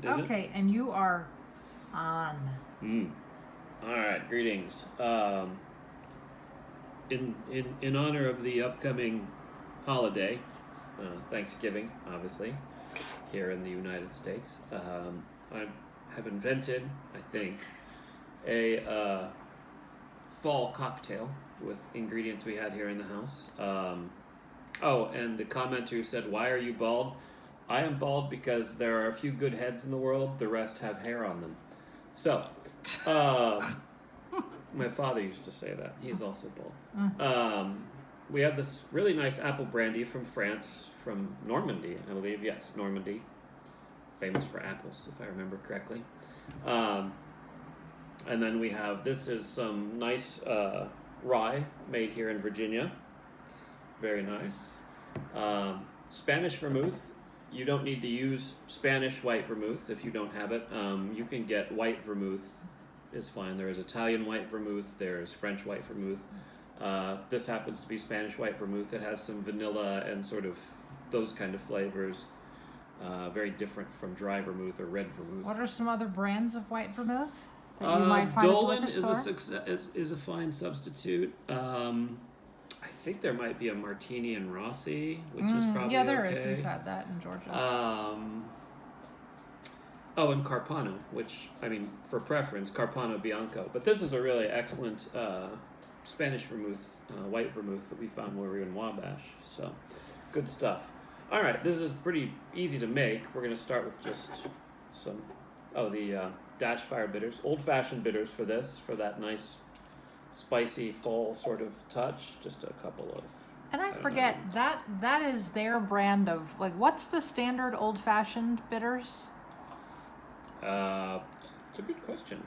Is Okay, and you are on. All right, greetings. In honor of the upcoming holiday, Thanksgiving, obviously, here in the United States, I have invented, I think, a fall cocktail with ingredients we had here in the house. And the commenter who said, "Why are you bald?" I am bald because there are a few good heads in the world. The rest have hair on them. So, my father used to say that. He's also bald. We have this really nice apple brandy from France, from Normandy, I believe. Yes, Normandy. Famous for apples, if I remember correctly. And then we have, this is some nice rye made here in Virginia. Very nice. Spanish vermouth. You don't need to use Spanish white vermouth if you don't have it. You can get white vermouth is fine. There is Italian white vermouth. There is French white vermouth. This happens to be Spanish white vermouth. It has some vanilla and sort of those kind of flavors. Very different from dry vermouth or red vermouth. What are some other brands of white vermouth that you might find Dolan at the store? is a fine substitute. I think there might be a Martini and Rossi, which is probably there okay. is. We've had that in Georgia. And Carpano, which, I mean, for preference, Carpano Bianco. But this is a really excellent Spanish vermouth, white vermouth that we found when we were in Wabash. So, good stuff. All right, this is pretty easy to make. We're going to start with just some, the Dash Fire bitters. Old-fashioned bitters for this, for that nice spicy fall sort of touch. Just a couple of... And I forget, that is their brand of, like, what's the standard old-fashioned bitters? It's a good question.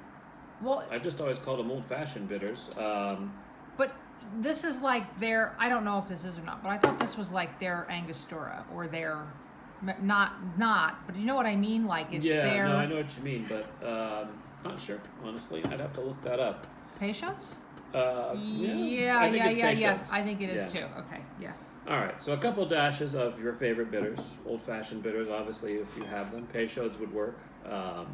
Well, I've just always called them old-fashioned bitters. But this is like their, I don't know if this is or not, but I thought this was like their Angostura or their, not, but you know what I mean? Like it's their... no, I know what you mean, but not sure, honestly. I'd have to look that up. Patience? Yeah. I think it is too. Okay, yeah. All right, so a couple dashes of your favorite bitters, old-fashioned bitters, obviously, if you have them. Peychaud's would work. I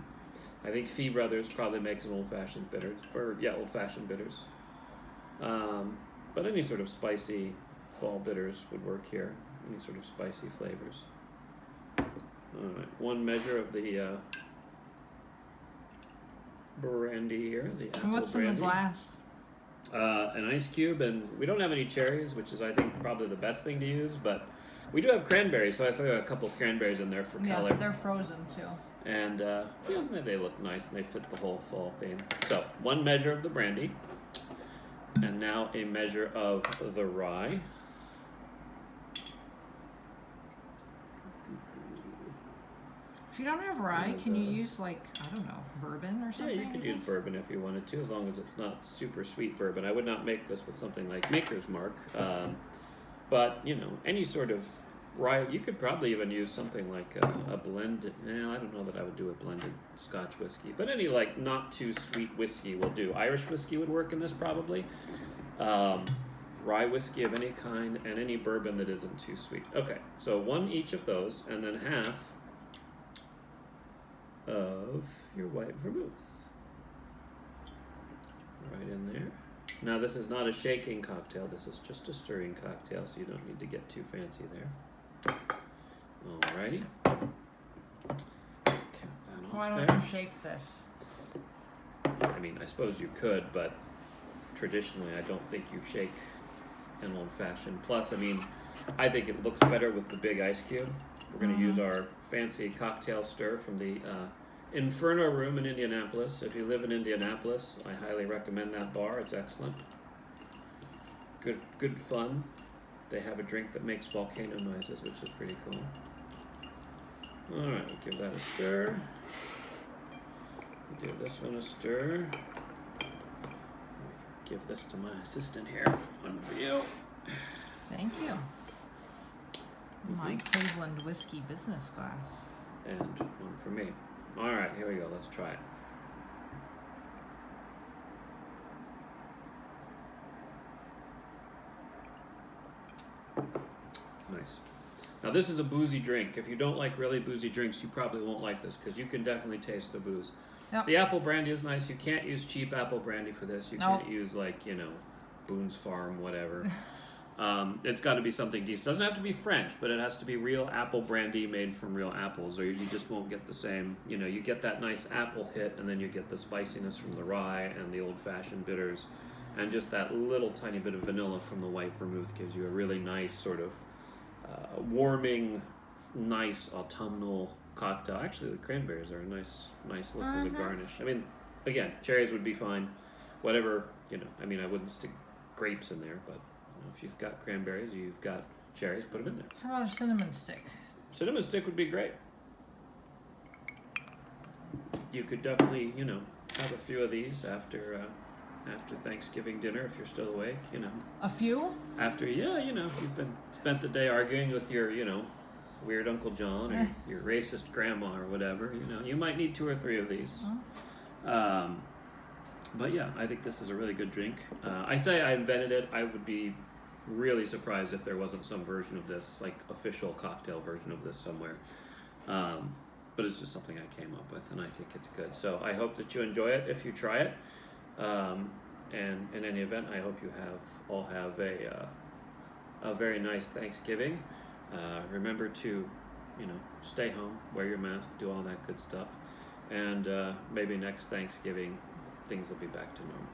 think Fee Brothers probably makes an old-fashioned bitters, old-fashioned bitters. But any sort of spicy fall bitters would work here. Any sort of spicy flavors. All right, 1 measure of the brandy here, the apple And what's brandy. in the glass? An ice cube, and we don't have any cherries, which is, I think, probably the best thing to use, but we do have cranberries, so I threw a couple of cranberries in there for color. Yeah, they're frozen too. And they look nice, and they fit the whole fall theme. So, 1 measure of the brandy, and now a measure of the rye. If you don't have rye, can you use, like, I don't know, bourbon or something? Yeah, you could use bourbon if you wanted to, as long as it's not super sweet bourbon. I would not make this with something like Maker's Mark. But, any sort of rye, you could probably even use something like a blended, I don't know that I would do a blended Scotch whiskey. But any, like, not too sweet whiskey will do. Irish whiskey would work in this probably. Rye whiskey of any kind, and any bourbon that isn't too sweet. Okay, so 1 each of those, and then half of your white vermouth. Right in there. Now, this is not a shaking cocktail. This is just a stirring cocktail, so you don't need to get too fancy there. Alrighty. Cap that off. Why don't you shake this? I mean, I suppose you could, but traditionally, I don't think you shake an old-fashioned. Plus, I mean, I think it looks better with the big ice cube. We're going to use our fancy cocktail stir from the Inferno Room in Indianapolis. If you live in Indianapolis, I highly recommend that bar. It's excellent. Good fun. They have a drink that makes volcano noises, which is pretty cool. All right, we'll give that a stir. Give this one a stir. Give this to my assistant here. One for you. Thank you. My Cleveland whiskey business glass. And one for me. All right, here we go. Let's try it. Nice. Now this is a boozy drink. If you don't like really boozy drinks, you probably won't like this because you can definitely taste the booze. Yep. The apple brandy is nice. You can't use cheap apple brandy for this. You Nope. can't use like, Boone's Farm, whatever. It's got to be something decent. It doesn't have to be French, but it has to be real apple brandy made from real apples, or you just won't get the same. You get that nice apple hit, and then you get the spiciness from the rye and the old-fashioned bitters, and just that little tiny bit of vanilla from the white vermouth gives you a really nice sort of warming, nice autumnal cocktail. Actually, the cranberries are a nice look as a garnish. I mean, again, cherries would be fine. Whatever, I mean, I wouldn't stick grapes in there, but if you've got cranberries, you've got cherries, put them in there. How about a cinnamon stick? Cinnamon stick would be great. You could definitely, have a few of these after Thanksgiving dinner if you're still awake, A few? After, if you've spent the day arguing with your, weird Uncle John or your racist grandma or whatever, you might need 2 or 3 of these. But yeah, I think this is a really good drink. I say I invented it. I would be really surprised if there wasn't some version of this, like official cocktail version of this somewhere. But it's just something I came up with, and I think it's good. So I hope that you enjoy it if you try it. And in any event, I hope you all have a very nice Thanksgiving. Remember to, stay home, wear your mask, do all that good stuff. And maybe next Thanksgiving, things will be back to normal.